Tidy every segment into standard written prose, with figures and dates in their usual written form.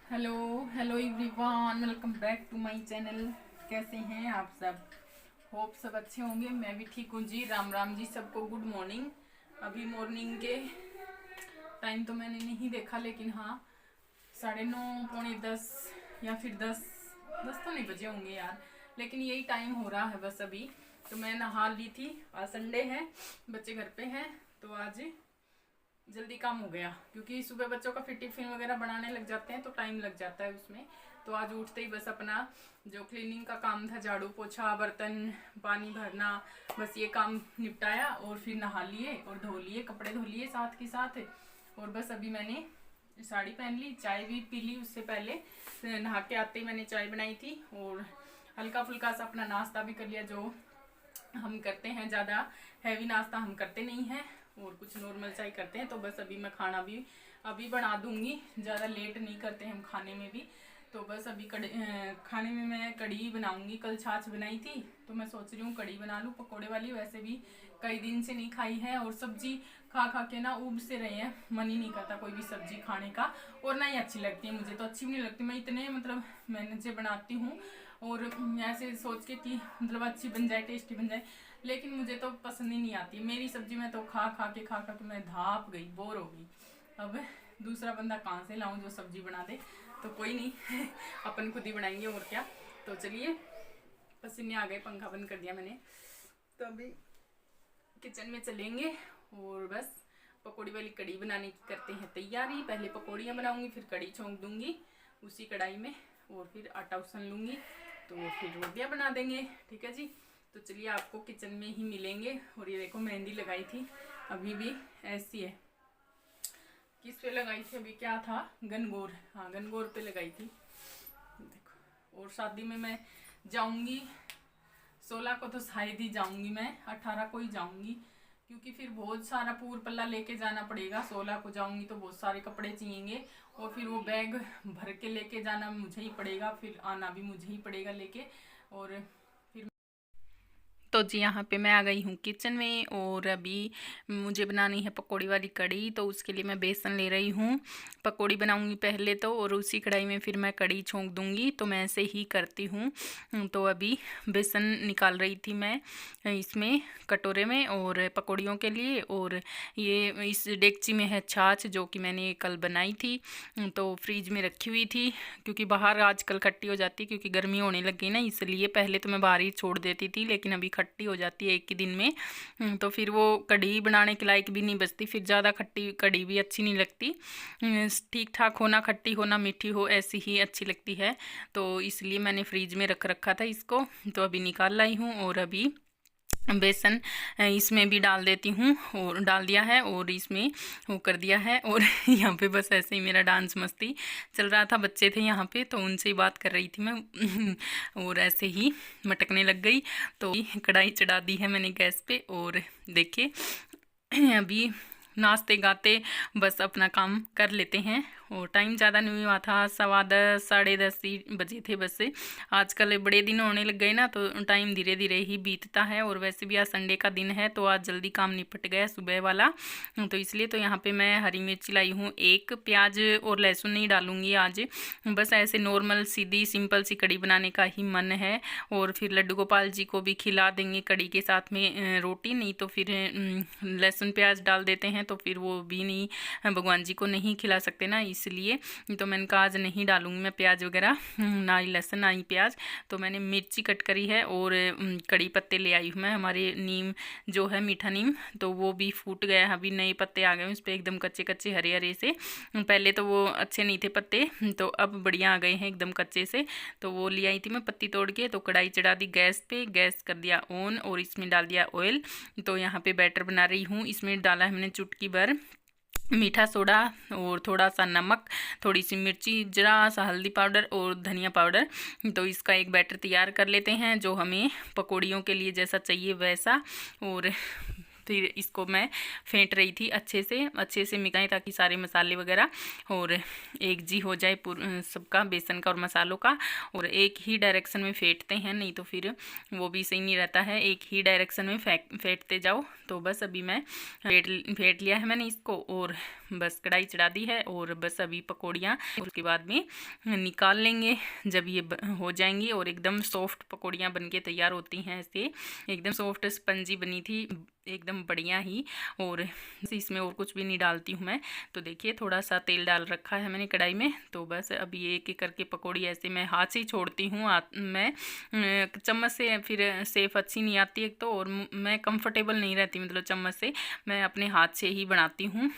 Hello hello everyone, welcome back to my channel. कैसे हैं आप सब? होप सब अच्छे होंगे। मैं भी ठीक हूँ जी। राम राम जी सबको। Good morning. अभी मॉर्निंग के टाइम तो मैंने नहीं देखा, लेकिन हाँ 9:30 पौने 10 या फिर 10 तो नहीं बजे होंगे यार, लेकिन यही टाइम हो रहा है बस अभी। तो मैं नहा ली थी। आज संडे है, बच्चे घर पे हैं, तो आज जल्दी काम हो गया, क्योंकि सुबह बच्चों का फिर टिफिन वगैरह बनाने लग जाते हैं तो टाइम लग जाता है उसमें। तो आज उठते ही बस अपना जो क्लीनिंग का काम था, झाड़ू पोछा बर्तन पानी भरना, बस ये काम निपटाया और फिर नहा लिए और धो लिए, कपड़े धो लिए साथ के साथ। और बस अभी मैंने साड़ी पहन ली, चाय भी पी ली। उससे पहले नहा के आते ही मैंने चाय बनाई थी और हल्का फुल्का सा अपना नाश्ता भी कर लिया, जो हम करते हैं। ज़्यादा हैवी नाश्ता हम करते नहीं हैं और कुछ नॉर्मल चाय करते हैं। तो बस अभी मैं खाना भी अभी बना दूंगी, ज़्यादा लेट नहीं करते हम खाने में भी। तो बस अभी खाने में मैं कढ़ी बनाऊंगी। कल छाछ बनाई थी तो मैं सोच रही हूँ कढ़ी बना लूँ पकौड़े वाली। वैसे भी कई दिन से नहीं खाई है और सब्जी खा खा के ना उब से रहे हैं, मन ही नहीं करता कोई भी सब्जी खाने का। और ना ही अच्छी लगती है, मुझे तो अच्छी भी नहीं लगती। मैं इतने मतलब मेहनत से बनाती हूँ और ऐसे सोच के कि मतलब अच्छी बन जाए, टेस्टी बन जाए, लेकिन मुझे तो पसंद ही नहीं आती मेरी सब्जी। मैं तो खा खा के मैं धाप गई, बोर हो गई। अब दूसरा बंदा कहाँ से लाऊं जो सब्जी बना दे? तो कोई नहीं अपन खुद ही बनाएंगे और क्या। तो चलिए, पसीने आ गए, पंखा बंद कर दिया मैंने। तो अभी किचन में चलेंगे और बस पकौड़ी वाली कढ़ी बनाने की करते हैं तैयारी। पहले पकौड़ियाँ बनाऊंगी, फिर कढ़ी छोंक दूंगी उसी कढ़ाई में, और फिर आटा उसन लूंगी, तो फिर रोटियाँ बना देंगे। ठीक है जी। तो चलिए, आपको किचन में ही मिलेंगे। और ये देखो, मेहंदी लगाई थी, अभी भी ऐसी है। किस पे लगाई थी? अभी क्या था, गनगौर। हाँ, गनगौर पे लगाई थी, देखो। और शादी में मैं जाऊंगी 16 को, तो शायद ही जाऊंगी मैं, 18 को ही जाऊंगी, क्योंकि फिर बहुत सारा पूर पल्ला लेके जाना पड़ेगा। 16 को जाऊंगी तो बहुत सारे कपड़े चाहिएंगे और फिर वो बैग भर के लेके जाना मुझे ही पड़ेगा, फिर आना भी मुझे ही पड़ेगा लेके। और तो जी, यहाँ पे मैं आ गई हूँ किचन में और अभी मुझे बनानी है पकौड़ी वाली कढ़ी। तो उसके लिए मैं बेसन ले रही हूँ। पकौड़ी बनाऊँगी पहले तो, और उसी कढ़ाई में फिर मैं कढ़ी छोंक दूँगी। तो मैं ऐसे ही करती हूँ। तो अभी बेसन निकाल रही थी मैं इसमें कटोरे में और पकौड़ियों के लिए। और ये इस डेगची में है छाछ, जो कि मैंने कल बनाई थी, तो फ्रिज में रखी हुई थी, क्योंकि बाहर आजकल खट्टी हो जाती है, क्योंकि गर्मी होने लगी ना, इसलिए। पहले तो मैं बाहर ही छोड़ देती थी, लेकिन अभी खट्टी हो जाती है एक ही दिन में, तो फिर वो कढ़ी बनाने के लायक भी नहीं बचती। फिर ज़्यादा खट्टी कढ़ी भी अच्छी नहीं लगती। ठीक ठाक होना, खट्टी होना मीठी हो, ऐसी ही अच्छी लगती है। तो इसलिए मैंने फ्रिज में रख रखा था इसको। तो अभी निकाल लाई हूँ और अभी बेसन इसमें भी डाल देती हूँ, और डाल दिया है और इसमें वो कर दिया है। और यहाँ पे बस ऐसे ही मेरा डांस मस्ती चल रहा था। बच्चे थे यहाँ पे, तो उनसे ही बात कर रही थी मैं और ऐसे ही मटकने लग गई। तो कढ़ाई चढ़ा दी है मैंने गैस पे, और देखिए अभी नाचते गाते बस अपना काम कर लेते हैं। और टाइम ज़्यादा नहीं हुआ था, 10:15 10:30 ही बजे थे बस से। आजकल बड़े दिन होने लग गए ना, तो टाइम धीरे धीरे ही बीतता है। और वैसे भी आज संडे का दिन है, तो आज जल्दी काम निपट गया सुबह वाला। तो इसलिए तो यहाँ पे मैं हरी मिर्च लाई हूँ, एक प्याज और लहसुन नहीं डालूँगी आज। बस ऐसे नॉर्मल सीधी सिंपल सी कढ़ी बनाने का ही मन है। और फिर लड्डू गोपाल जी को भी खिला देंगे कढ़ी के साथ में रोटी। नहीं तो फिर लहसुन प्याज डाल देते हैं, तो फिर वो भी नहीं, भगवान जी को नहीं खिला सकते ना, इसलिए। तो मैंने कहा आज नहीं डालूंगी मैं प्याज वगैरह, ना ही लहसुन ना ही प्याज। तो मैंने मिर्ची कट करी है और कड़ी पत्ते ले आई हूँ मैं। हमारे नीम जो है, मीठा नीम, तो वो भी फूट गया है, अभी नए पत्ते आ गए हैं उस पर, एकदम कच्चे कच्चे हरे हरे से। पहले तो वो अच्छे नहीं थे पत्ते, तो अब बढ़िया आ गए हैं एकदम कच्चे से। तो वो ले आई थी मैं पत्ती तोड़ के। तो कढ़ाई चढ़ा दी गैस पे, गैस कर दिया ऑन, और इसमें डाल दिया ऑयल। तो यहाँ पे बैटर बना रही हूँ। इसमें डाला है मैंने चुटकी भर मीठा सोडा और थोड़ा सा नमक, थोड़ी सी मिर्ची, जरा सा हल्दी पाउडर और धनिया पाउडर। तो इसका एक बैटर तैयार कर लेते हैं, जो हमें पकौड़ियों के लिए जैसा चाहिए वैसा। और फिर इसको मैं फेंट रही थी अच्छे से मिलाएं ताकि सारे मसाले वगैरह और एक जी हो जाए सबका, बेसन का और मसालों का। और एक ही डायरेक्शन में फेंटते हैं, नहीं तो फिर वो भी सही नहीं रहता है। एक ही डायरेक्शन में फेंटते जाओ। तो बस अभी मैं फेंट लिया है मैंने इसको और बस कढ़ाई चढ़ा दी है। और बस अभी पकौड़ियाँ उसके बाद में निकाल लेंगे जब ये हो जाएंगी। और एकदम सॉफ्ट पकौड़ियाँ बनके तैयार होती हैं, ऐसे एकदम सॉफ्ट स्पंजी बनी थी, एकदम बढ़िया ही। और इसमें और कुछ भी नहीं डालती हूँ मैं। तो देखिए थोड़ा सा तेल डाल रखा है मैंने कढ़ाई में। तो बस अभी एक एक करके पकौड़ी ऐसे मैं हाथ से ही छोड़ती हूँ। मैं चम्मच से फिर सेफ अच्छी नहीं आती एक तो, और मैं कंफर्टेबल नहीं रहती मतलब चम्मच से, मैं अपने हाथ से ही बनाती हूँ।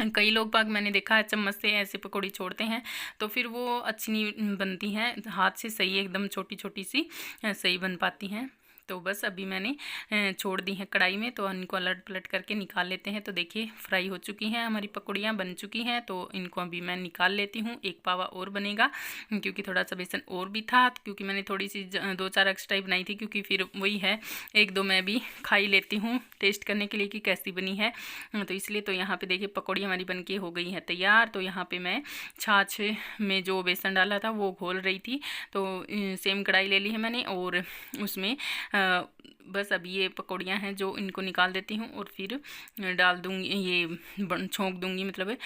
कई लोग बाग मैंने देखा है चम्मच से ऐसे पकौड़ी छोड़ते हैं तो फिर वो अच्छी नहीं बनती हैं, हाथ से सही एकदम छोटी छोटी सी सही बन पाती हैं। तो बस अभी मैंने छोड़ दी हैं कढ़ाई में, तो इनको अलट पलट करके निकाल लेते हैं। तो देखिए फ्राई हो चुकी हैं हमारी पकौड़ियाँ, बन चुकी हैं। तो इनको अभी मैं निकाल लेती हूँ। एक पावा और बनेगा क्योंकि थोड़ा सा बेसन और भी था, क्योंकि मैंने थोड़ी सी 2-4 एक्स्ट्रा ही बनाई थी, क्योंकि फिर वही है 1-2 मैं भी खा ही लेती हूँ टेस्ट करने के लिए कि कैसी बनी है। तो इसलिए तो यहाँ पे देखिए पकौड़ी हमारी बन के हो गई है तैयार। तो यहाँ पे मैं छाछ में जो बेसन डाला था वो घोल रही थी। तो सेम कढ़ाई ले ली है मैंने और उसमें बस अभी ये पकौड़ियाँ हैं जो इनको निकाल देती हूँ और फिर डाल दूँगी, ये छोंक दूँगी मतलब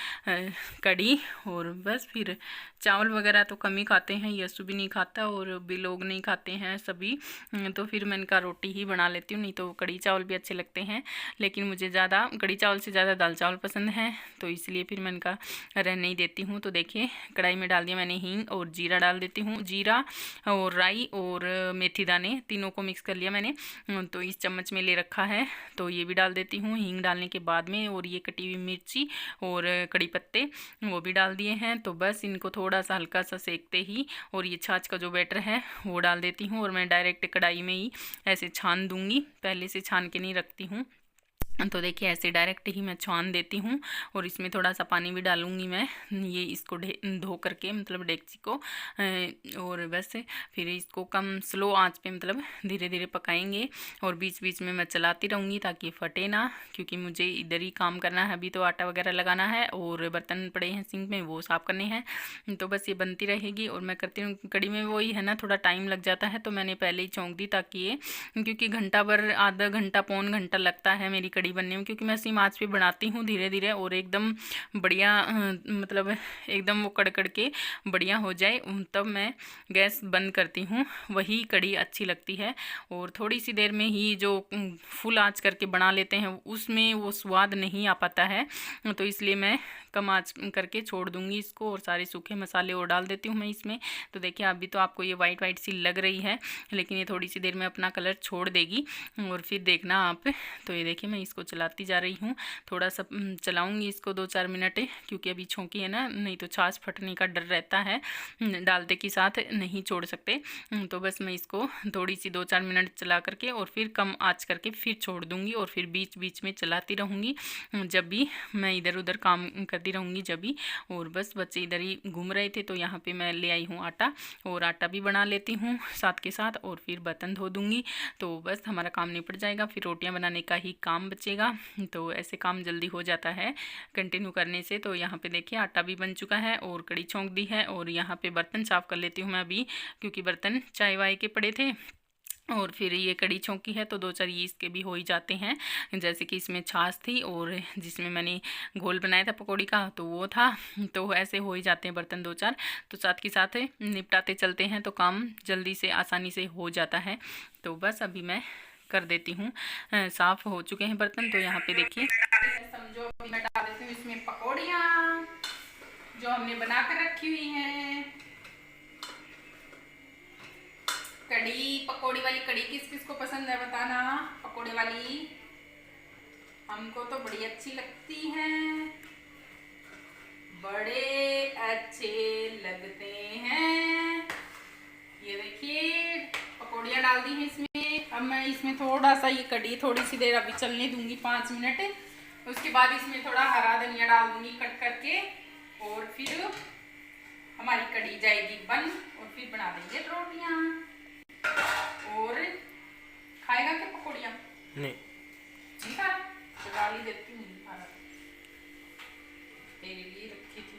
कढ़ी। और बस फिर चावल वगैरह तो कम ही खाते हैं, यसु भी नहीं खाता और भी लोग नहीं खाते हैं सभी। तो फिर मैं इनका रोटी ही बना लेती हूँ, नहीं तो कढ़ी चावल भी अच्छे लगते हैं, लेकिन मुझे ज़्यादा कढ़ी चावल से ज़्यादा दाल चावल पसंद है, तो इसलिए फिर मैं इनका रहने ही देती हूँ। तो देखिए कढ़ाई में डाल दिया मैंने हींग और जीरा डाल देती हूँ। जीरा और राई और मेथी दाने तीनों को मिक्स कर लिया मैंने, तो इस चम्मच में ले रखा है, तो ये भी डाल देती हूँ हींग डालने के बाद में। और ये कटी हुई मिर्ची और कड़ी पत्ते वो भी डाल दिए हैं। तो बस इनको थोड़ा सा हल्का सा सेकते ही और ये छाछ का जो बैटर है वो डाल देती हूँ। और मैं डायरेक्ट कढ़ाई में ही ऐसे छान दूँगी, पहले से छान के नहीं रखती हूँ। तो देखिए ऐसे डायरेक्ट ही मैं छान देती हूँ। और इसमें थोड़ा सा पानी भी डालूँगी मैं, ये इसको धो करके मतलब डेगची को। और बस फिर इसको कम स्लो आंच पे मतलब धीरे धीरे पकाएंगे। और बीच बीच में मैं चलाती रहूँगी ताकि फटे ना, क्योंकि मुझे इधर ही काम करना है। अभी तो आटा वगैरह लगाना है और बर्तन पड़े हैं सिंक में, वो साफ़ करने हैं। तो बस ये बनती रहेगी और मैं करती हूँ। कड़ी में वही है ना, थोड़ा टाइम लग जाता है, तो मैंने पहले ही छौंक दी ताकि ये, क्योंकि घंटा भर आधा घंटा पौन घंटा लगता है मेरी कड़ी बनने में, क्योंकि मैं सिम आंच पे बनाती हूँ धीरे धीरे और एकदम बढ़िया मतलब एकदम वो कड़कड़ के बढ़िया हो जाए तब मैं गैस बंद करती हूँ, वही कड़ी अच्छी लगती है। और थोड़ी सी देर में ही जो फुल आंच करके बना लेते हैं उसमें वो स्वाद नहीं आ पाता है, तो इसलिए मैं कम आंच करके छोड़ दूँगी इसको। और सारे सूखे मसाले और डाल देती हूँ मैं इसमें। तो देखिए अभी तो आपको ये वाइट वाइट सी लग रही है, लेकिन ये थोड़ी सी देर में अपना कलर छोड़ देगी और फिर देखना आप। तो ये देखिए मैं इसको चलाती जा रही हूँ, थोड़ा सा चलाऊँगी इसको 2-4 मिनट, क्योंकि अभी छौंकी है ना, नहीं तो छाछ फटने का डर रहता है, डालते के साथ नहीं छोड़ सकते। तो बस मैं इसको थोड़ी सी 2-4 मिनट चला करके और फिर कम आँच करके फिर छोड़ दूँगी। और फिर बीच बीच में चलाती रहूँगी जब भी मैं इधर उधर काम करती रहूँगी जब भी। और बस बच्चे इधर ही घूम रहे थे, तो यहाँ पे मैं ले आई हूँ आटा, और आटा भी बना लेती हूँ साथ के साथ, और फिर बर्तन धो दूँगी। तो बस हमारा काम निपट जाएगा, फिर रोटियाँ बनाने का ही काम बचेगा। तो ऐसे काम जल्दी हो जाता है कंटिन्यू करने से। तो यहाँ पे देखिए आटा भी बन चुका है और कड़ी छौंक दी है। और यहाँ पे बर्तन साफ़ कर लेती हूँ मैं अभी, क्योंकि बर्तन चाय वाय के पड़े थे। और फिर ये कड़ी छौंकी है तो 2-4 ये इसके भी हो ही जाते हैं, जैसे कि इसमें छाछ थी और जिसमें मैंने घोल बनाया था पकौड़ी का तो वो था। तो ऐसे हो ही जाते हैं बर्तन 2-4, तो साथ के साथ निपटाते चलते हैं तो काम जल्दी से आसानी से हो जाता है। तो बस अभी मैं कर देती हूँ, साफ़ हो चुके हैं बर्तन। तो यहाँ पे देखिए समझो मैं डाल देती हूँ इसमें पकौड़ियाँ जो हमने बना कर रखी हुई हैं। कड़ी पकौड़ी वाली कड़ी किस किस को पसंद है बताना, पकौड़े वाली हमको तो बड़ी अच्छी लगती हैं, बड़े अच्छे लगते हैं। ये देखिए पकौड़ियाँ डाल दी हैं इसमें। अब मैं इसमें थोड़ा सा ये कड़ी थोड़ी सी देर अभी चलने दूंगी 5 मिनट, उसके बाद इसमें थोड़ा हरा धनिया डाल दूंगी कट करके, और फिर हमारी कड़ी जाएगी बन, और फिर बना देंगे रोटियाँ। और खाएगा क्या पकौड़ियाँ? नहीं। ठीक है। निकाल ही देती हूँ, तेरे लिए रखी थी।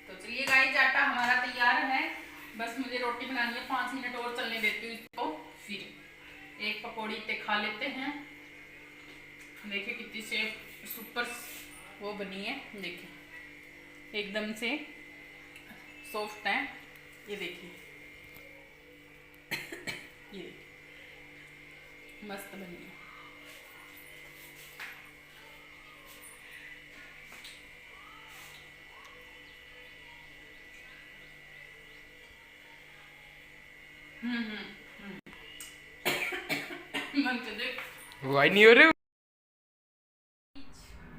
तो चलिए गाइस, आटा हमारा तैयार है, बस मुझे रोटी बनानी है। 5 मिनट और चलने देती हूँ इसको, फिर एक पकौड़ी इतने खा लेते हैं। देखिए कितनी से सुपर वो बनी है, देखिए एकदम से सॉफ्ट है। ये देखिए ये देखिए मस्त बनी है। मन के देख वाई नहीं हो रहे।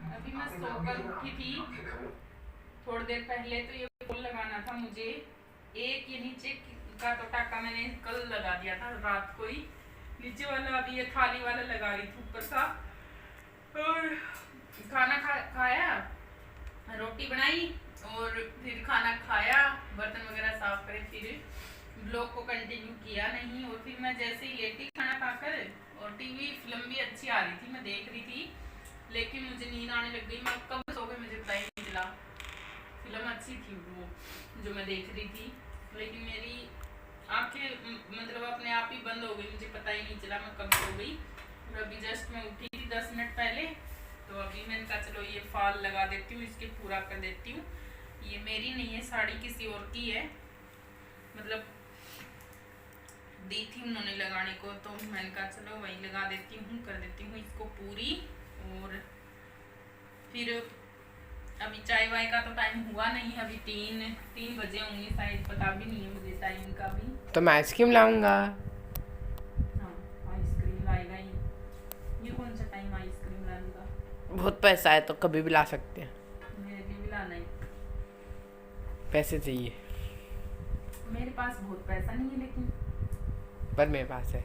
अभी मैं सोकर उठी थी थोड़ी देर पहले, तो ये फूल लगाना था मुझे। एक ये नीचे का तो टाका मैंने कल लगा दिया था रात को ही, नीचे वाला अभी ये थाली वाला लगा रही थी ऊपर का। और खाना खाया, रोटी बनाई और फिर खाना खाया, बर्तन वगैरह साफ करे, फिर ब्लॉग को कंटिन्यू किया नहीं। और फिर मैं जैसे ही लेटी खाना खाकर, और टीवी फिल्म भी अच्छी आ रही थी, मैं देख रही थी, लेकिन मुझे नींद आने लग गई। मैं कब सो गई मुझे पता ही नहीं चला। फिल्म अच्छी थी वो जो मैं देख रही थी, लेकिन मेरी आंखें मतलब अपने आप ही बंद हो गई, मुझे पता ही नहीं चला मैं कब सो गई। और अभी जस्ट मैं उठी थी 10 मिनट पहले, तो अभी मैंने कहा चलो ये फॉल लगा देती हूँ, इसके पूरा कर देती हूँ। ये मेरी नहीं है साड़ी, किसी और की है, मतलब दी थी उन्होंने लगाने को, तो मैंने कहा चलो वही लगा देती हूँ, कर देती हूँ इसको पूरी। और फिर अभी चाय वाय का तो टाइम हुआ नहीं, अभी 3 बजे होंगे शायद, पता भी नहीं है मुझे टाइम का भी। तो मैं आइसक्रीम लाऊंगा। हाँ आइसक्रीम लाएगा ही, ये कौन सा टाइम आइसक्रीम लाने का? बहुत पैसा है तो कभी भी ला सकते हैं। मेरे लिए भी लाना है। पैसे चाहिए मेरे पास बहुत पैसा नहीं है लेकिन। पर मेरे पास है।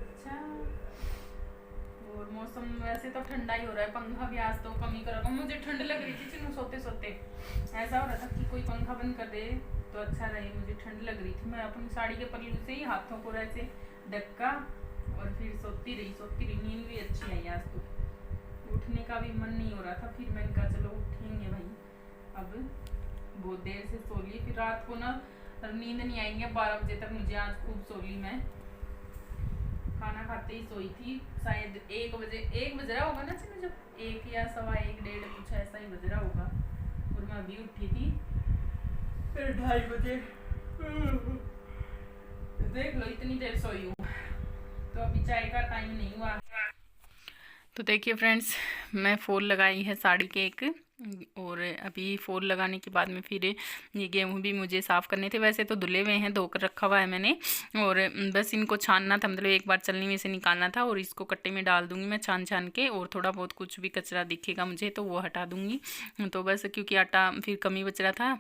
अच्छा, और मौसम वैसे तो ठंडा ही हो रहा है, पंखा भी आज तो कम ही करा। मुझे ठंड लग रही थी चिन्नू सोते सोते, ऐसा हो रहा था कि कोई पंखा बंद कर दे तो अच्छा रहे। मुझे ठंड लग रही थी, मैं अपनी साड़ी के पल्लू से ही हाथों को ऐसे ढक्का और फिर सोती रही। नींद भी अच्छी आई आज तो, उठने का भी मन नहीं हो रहा था। फिर मैंने कहा चलो उठेंगे भाई, अब बहुत देर से सो ली, फिर रात को ना नींद नहीं आएंगे 12 बजे तक मुझे। आज खूब सो ली मैं, खाना खाते ही सोई थी, शायद 1 बज रहा होगा ना चलो, जब 1 या 1:15 1:30 कुछ ऐसा ही बज रहा होगा। और मैं अभी उठी थी फिर 2:30 बजे, देख लो इतनी देर सोई हूँ। तो अभी चाय का टाइम नहीं हुआ। तो देखिए फ्रेंड्स, मैं फॉल लगाई है साड़ी के एक, और अभी फॉल लगाने के बाद में फिर ये गेहूँ भी मुझे साफ़ करने थे। वैसे तो धुले हुए हैं, धोकर रखा हुआ है मैंने, और बस इनको छानना था, मतलब एक बार चलनी में से निकालना था, और इसको कट्टे में डाल दूँगी मैं छान के। और थोड़ा बहुत कुछ भी कचरा दिखेगा मुझे तो वो हटा दूँगी। तो बस क्योंकि आटा फिर कमी बच रहा था,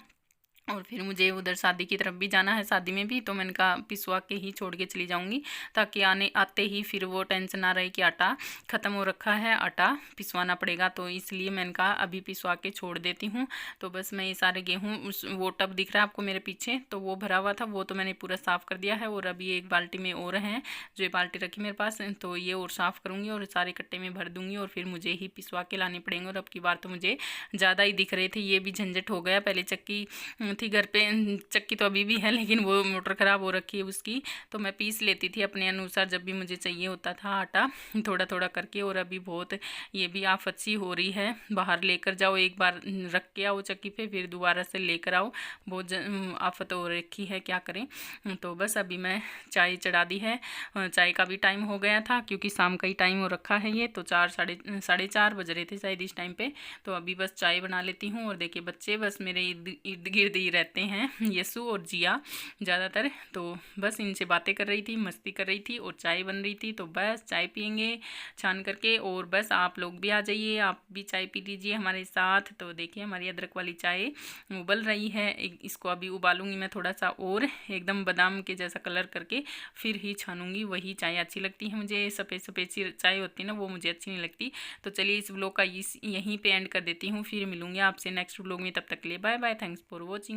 और फिर मुझे उधर शादी की तरफ भी जाना है, शादी में भी, तो मैंने कहा पिसवा के ही छोड़ के चली जाऊंगी, ताकि आते ही फिर वो टेंशन ना रहे कि आटा ख़त्म हो रखा है, आटा पिसवाना पड़ेगा। तो इसलिए मैंने कहा अभी पिसवा के छोड़ देती हूँ। तो बस मैं ये सारे गेहूँ, उस वो टब दिख रहा है आपको मेरे पीछे, तो वो भरा हुआ था, वो तो मैंने पूरा साफ़ कर दिया है। और अभी एक बाल्टी में और हैं, जो ये बाल्टी रखी मेरे पास, तो ये और साफ़ करूँगी और सारे कट्टे में भर दूँगी, और फिर मुझे ही पिसवा के लाने पड़ेंगे। और अब की बार तो मुझे ज़्यादा ही दिख रहे थे, ये भी झंझट हो गया। पहले चक्की थी घर पे, चक्की तो अभी भी है लेकिन वो मोटर ख़राब हो रखी है उसकी, तो मैं पीस लेती थी अपने अनुसार जब भी मुझे चाहिए होता था आटा, थोड़ा थोड़ा करके। और अभी बहुत ये भी आफत सी हो रही है, बाहर लेकर जाओ, एक बार रख के आओ चक्की पे, फिर दोबारा से लेकर आओ, बहुत आफत हो रखी है, क्या करें। तो बस अभी मैं चाय चढ़ा दी है, चाय का भी टाइम हो गया था क्योंकि शाम का ही टाइम हो रखा है, ये तो 4 साढ़े 4 बज रहे थे शायद इस टाइम पे। तो अभी बस चाय बना लेती हूँ। और देखिए बच्चे बस मेरे इर्द गिर्द ही रहते हैं, यसु और जिया ज़्यादातर, तो बस इनसे बातें कर रही थी, मस्ती कर रही थी, और चाय बन रही थी। तो बस चाय पियेंगे छान करके, और बस आप लोग भी आ जाइए, आप भी चाय पी लीजिए हमारे साथ। तो देखिए हमारी अदरक वाली चाय उबल रही है, इसको अभी उबालूंगी मैं थोड़ा सा, और एकदम बादाम के जैसा कलर करके फिर ही छानूंगी, वही चाय अच्छी लगती है मुझे। सफ़ेद सफ़ेद सी चाय होती है ना, वो मुझे अच्छी नहीं लगती। तो चलिए इस व्लॉग का यहीं पे एंड कर देती हूँ, फिर मिलूंगी आपसे नेक्स्ट व्लॉग में, तब तक के लिए bye bye, thanks for watching.